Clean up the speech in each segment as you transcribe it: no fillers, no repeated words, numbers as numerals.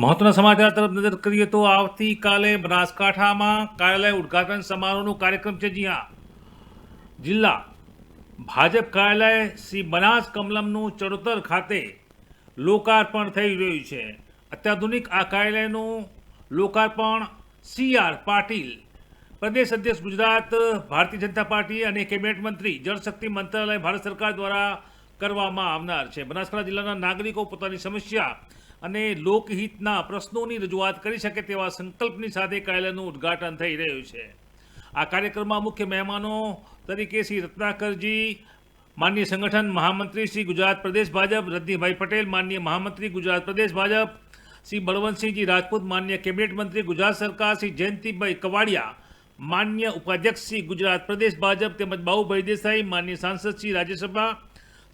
મહત્વના સમાચાર તરફ નજર કરીએ તો આવતીકાલે બનાસકાંઠામાં કાર્યાલય ઉદ્ઘાટન સમારોહનો કાર્યક્રમ છે. જી હા, જિલ્લા ભાજપ કાર્યાલય શ્રી બનાસ કમલમનું ચડોતર ખાતે લોકાર્પણ થઈ રહ્યું છે. અત્યાધુનિક આ કાર્યાલયનું લોકાર્પણ CR પાટીલ, પ્રદેશ અધ્યક્ષ ગુજરાત ભારતીય જનતા પાર્ટી અને કેબિનેટ મંત્રી જળશક્તિ મંત્રાલય ભારત સરકાર દ્વારા કરવામાં આવનાર છે. બનાસકાંઠા જિલ્લાના નાગરિકો પોતાની સમસ્યા અને લોકહિતના પ્રશ્નોની રજૂઆત કરી શકે તેવા સંકલ્પની સાથે કાર્યાલયનું ઉદ્ઘાટન થઈ રહ્યું છે. આ કાર્યક્રમમાં મુખ્ય મહેમાનો તરીકે શ્રી રત્નાકરજી, માનનીય સંગઠન મહામંત્રી શ્રી ગુજરાત પ્રદેશ ભાજપ રજનીભાઈ પટેલ, માનનીય મહામંત્રી ગુજરાત પ્રદેશ ભાજપ શ્રી બળવંતસિંહજી રાજપૂત, માનનીય કેબિનેટ મંત્રી ગુજરાત સરકાર શ્રી જયંતિભાઈ કવાડિયા, માનનીય ઉપાધ્યક્ષ શ્રી ગુજરાત પ્રદેશ ભાજપ તેમજ બાબુભાઈ દેસાઈ, માનનીય સાંસદ શ્રી રાજ્યસભા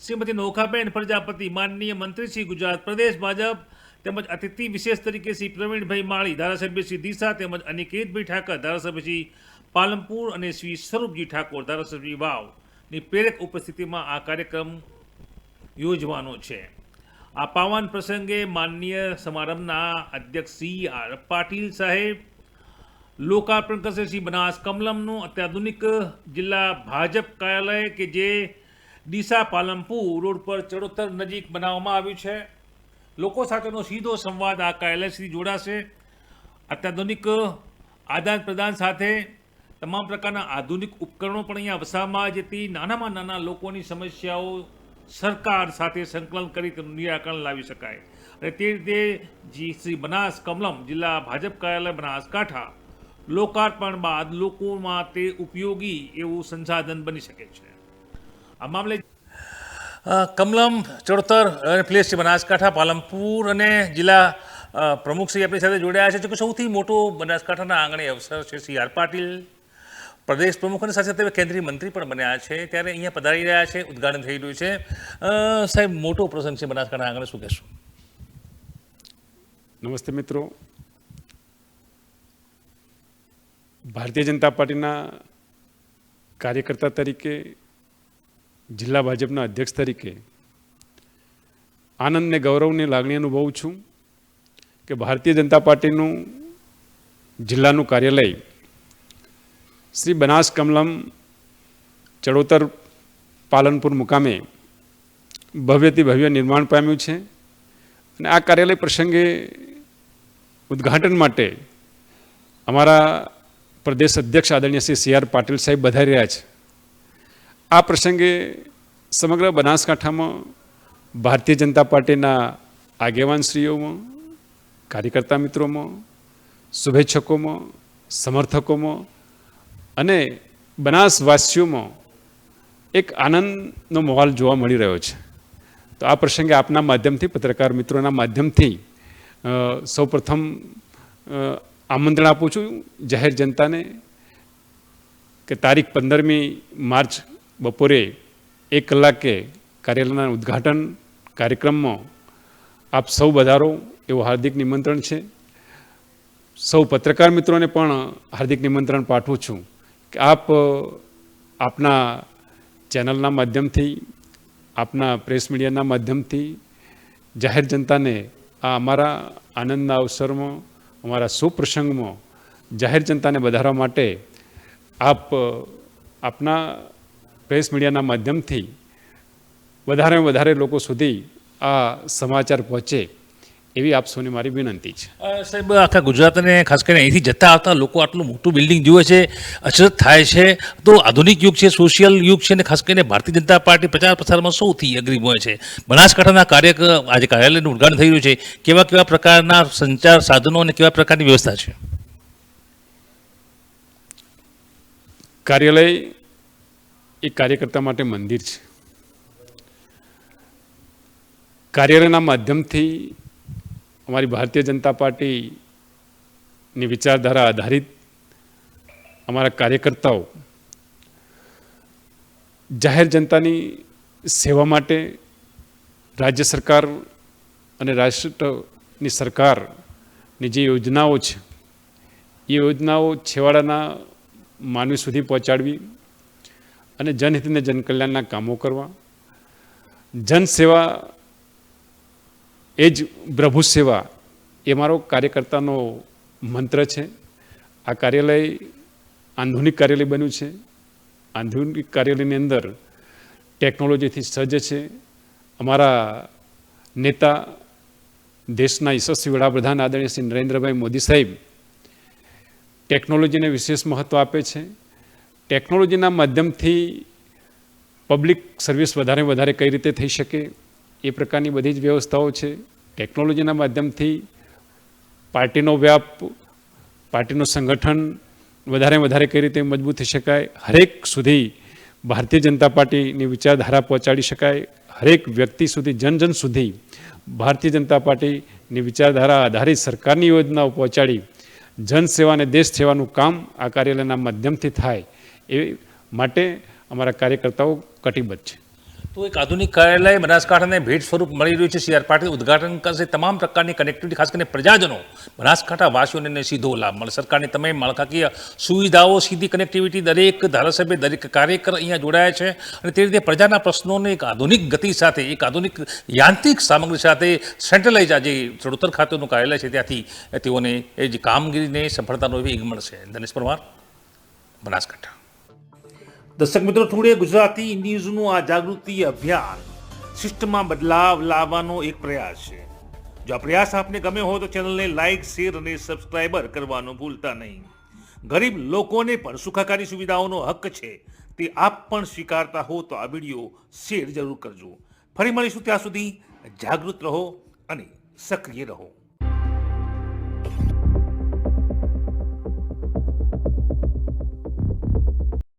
શ્રીમતી નોખાબેન પ્રજાપતિ, માનનીય મંત્રી શ્રી ગુજરાત પ્રદેશ ભાજપ તેમજ અતિથિ વિશેષ તરીકે શ્રી પ્રવીણભાઈ માળી, ધારાસભ્ય શ્રી દિશા તેમજ અનિકેતભાઈ ઠાકર, ધારાસભ્ય શ્રી પાલનપુર અને શ્રી સ્વરૂપજી ઠાકોર, ધારાસભ્ય વાવની પ્રેરક ઉપસ્થિતિમાં આ કાર્યક્રમ યોજવાનો છે. આ પાવન પ્રસંગે માનનીય સમારંભના અધ્યક્ષ CR પાટીલ સાહેબ લોકાર્પણ કરશે શ્રી બનાસ કમલમનું અત્યાધુનિક જિલ્લા ભાજપ કાર્યાલય કે જે ડીસા પાલનપુર રોડ પર ચડોતર નજીક બનાવવામાં આવ્યું છે. લોકો સાથેનો સીધો સંવાદ આ કાર્યાલયથી જોડાશે. અત્યાધુનિક આદાન પ્રદાન સાથે તમામ પ્રકારના આધુનિક ઉપકરણો પણ અહીંયા વસાવવામાં જેથી નાનામાં નાના લોકોની સમસ્યાઓ સરકાર સાથે સંકલન કરી તેનું નિરાકરણ લાવી શકાય અને તે રીતે શ્રી બનાસ કમલમ જિલ્લા ભાજપ કાર્યાલય બનાસકાંઠા લોકાર્પણ બાદ લોકોમાં તે ઉપયોગી એવું સંસાધન બની શકે છે. આ મામલે કમલમ ચડોતર અને પ્લેસ છે બનાસકાંઠા, પાલનપુર અને જિલ્લા પ્રમુખશ્રી આપણી સાથે જોડાયા છે. કે સૌથી મોટો બનાસકાંઠાના આંગણે અવસર છે. CR પાટીલ પ્રદેશ પ્રમુખ અને સાથે સાથે કેન્દ્રીય મંત્રી પણ બન્યા છે, ત્યારે અહીંયા પધારી રહ્યા છે, ઉદ્ઘાટન થઈ રહ્યું છે. સાહેબ, મોટો પ્રસંગ છે બનાસકાંઠા આંગણે, શું કહેશો? નમસ્તે મિત્રો. ભારતીય જનતા પાર્ટીના કાર્યકર્તા તરીકે, જિલ્લા ભાજપના અધ્યક્ષ તરીકે આનંદ ને ગૌરવની લાગણી અનુભવું છું કે ભારતીય જનતા પાર્ટીનું જિલ્લાનું કાર્યાલય શ્રી બનાસ કમલમ ચડોતર પાલનપુર મુકામે ભવ્યથી ભવ્ય નિર્માણ પામ્યું છે. અને આ કાર્યાલય પ્રસંગે ઉદ્ઘાટન માટે અમારા પ્રદેશ અધ્યક્ષ આદરણીય શ્રી CR પાટીલ સાહેબ પધારી રહ્યા છે. આ પ્રસંગે સમગ્ર બનાસકાંઠામાં ભારતીય જનતા પાર્ટીના આગેવાનશ્રીઓમાં, કાર્યકર્તા મિત્રોમાં, શુભેચ્છકોમાં, સમર્થકોમાં અને બનાસવાસીઓમાં એક આનંદનો માહોલ જોવા મળી રહ્યો છે. તો આ પ્રસંગે આપના માધ્યમથી, પત્રકાર મિત્રોના માધ્યમથી સૌપ્રથમ આમંત્રણ આપું છું જાહેર જનતાને કે તારીખ 15મી માર્ચ બપોરે 1 કલાકે કાર્યાલયના ઉદ્ઘાટન કાર્યક્રમમાં આપ સૌ વધારો એવું હાર્દિક નિમંત્રણ છે. સૌ પત્રકાર મિત્રોને પણ હાર્દિક નિમંત્રણ પાઠવું છું કે આપ આપના ચેનલના માધ્યમથી, આપના પ્રેસ મીડિયાના માધ્યમથી જાહેર જનતાને આ અમારા આનંદના અવસરમાં, અમારા સુપ્રસંગમાં જાહેર જનતાને વધારવા માટે આપ આપના પ્રેસ મીડિયાના માધ્યમથી વધારેમાં વધારે લોકો સુધી આ સમાચાર પહોંચે એવી આપ સૌને મારી વિનંતી છે. સાહેબ, આખા ગુજરાતને ખાસ કરીને અહીંથી જતા આવતા લોકો આટલું મોટું બિલ્ડિંગ જુએ છે, અચરજ થાય છે. તો આધુનિક યુગ છે, સોશિયલ યુગ છે, અને ખાસ કરીને ભારતીય જનતા પાર્ટી પ્રચાર પ્રસારમાં સૌથી અગ્રીમ હોય છે. બનાસકાંઠાના આજે કાર્યાલયનું ઉદ્ઘાટન થઈ રહ્યું છે, કેવા કેવા પ્રકારના સંચાર સાધનો અને કેવા પ્રકારની વ્યવસ્થા છે? કાર્યાલય એ કાર્યકર્તા માટે મંદિર છે. કાર્યાલયના માધ્યમથી અમારી ભારતીય જનતા પાર્ટીની વિચારધારા આધારિત અમારા કાર્યકર્તાઓ જાહેર જનતાની સેવા માટે રાજ્ય સરકાર અને રાષ્ટ્રની સરકારની જે યોજનાઓ છે એ યોજનાઓ છેવાડાના માનવી સુધી પહોંચાડવી અને જનહિત અને જનકલ્યાણના કામો કરવા. જનસેવા એ જ પ્રભુ સેવા એ મારો કાર્યકર્તાનો મંત્ર છે. આ કાર્યાલય આધુનિક કાર્યાલય બન્યું છે. આધુનિક કાર્યાલયની અંદર ટેકનોલોજીથી સજ્જ છે. અમારા નેતા દેશના યશસ્વી વડાપ્રધાન આદરણીય શ્રી નરેન્દ્રભાઈ મોદી સાહેબ ટેકનોલોજીને વિશેષ મહત્ત્વ આપે છે. ટેકનોલોજીના માધ્યમથી પબ્લિક સર્વિસ વધારે કઈ રીતે થઈ શકે એ પ્રકારની બધી જ વ્યવસ્થાઓ છે. ટેકનોલોજીના માધ્યમથી પાર્ટીનો વ્યાપ, પાર્ટીનું સંગઠન વધારે કઈ રીતે મજબૂત થઈ શકાય, હરેક સુધી ભારતીય જનતા પાર્ટીની વિચારધારા પહોંચાડી શકાય, હરેક વ્યક્તિ સુધી, જન સુધી ભારતીય જનતા પાર્ટીની વિચારધારા આધારિત સરકારની યોજનાઓ પહોંચાડી જનસેવા અને દેશ સેવાનું કામ આ કાર્યાલયના માધ્યમથી થાય એ માટે અમારા કાર્યકર્તાઓ કટિબદ્ધ છે. તો એક આધુનિક કાર્યાલય બનાસકાંઠાને ભેટ સ્વરૂપ મળી રહ્યું છે. CR પાટીલ ઉદ્ઘાટન કરશે. તમામ પ્રકારની કનેક્ટિવિટી, ખાસ કરીને પ્રજાજનો, બનાસકાંઠા વાસીઓને સીધો લાભ મળે. સરકારની તમામ માળખાકીય સુવિધાઓ, સીધી કનેક્ટિવિટી, દરેક ધારાસભ્ય, દરેક કાર્યકર અહીંયા જોડાયા છે અને તે રીતે પ્રજાના પ્રશ્નોને એક આધુનિક ગતિ સાથે, એક આધુનિક યાંત્રિક સામગ્રી સાથે સેન્ટ્રલાઇઝ આજે ચડોતર ખાતેનું કાર્યાલય છે ત્યાંથી તેઓને એ જ કામગીરીને સફળતાનો વેગ મળશે. ધનેશ પરમાર, બનાસકાંઠા. દર્શક મિત્રો, ટુડે ગુજરાતી ન્યૂઝનું આ જાગૃતિ અભિયાન સિસ્ટમમાં બદલાવ લાવવાનો એક પ્રયાસ છે. જો આ પ્રયાસ આપને ગમે હોય તો ચેનલને લાઇક, શેર અને સબસ્ક્રાઇબર કરવાનું ભૂલતા નહીં. ગરીબ લોકોને પણ સુખાકારી સુવિધાઓનો હક છે તે આપ પણ સ્વીકારતા હો તો આ વિડીયો શેર જરૂર કરજો. ફરી મળીશું, ત્યાં સુધી જાગૃત રહો અને સક્રિય રહો.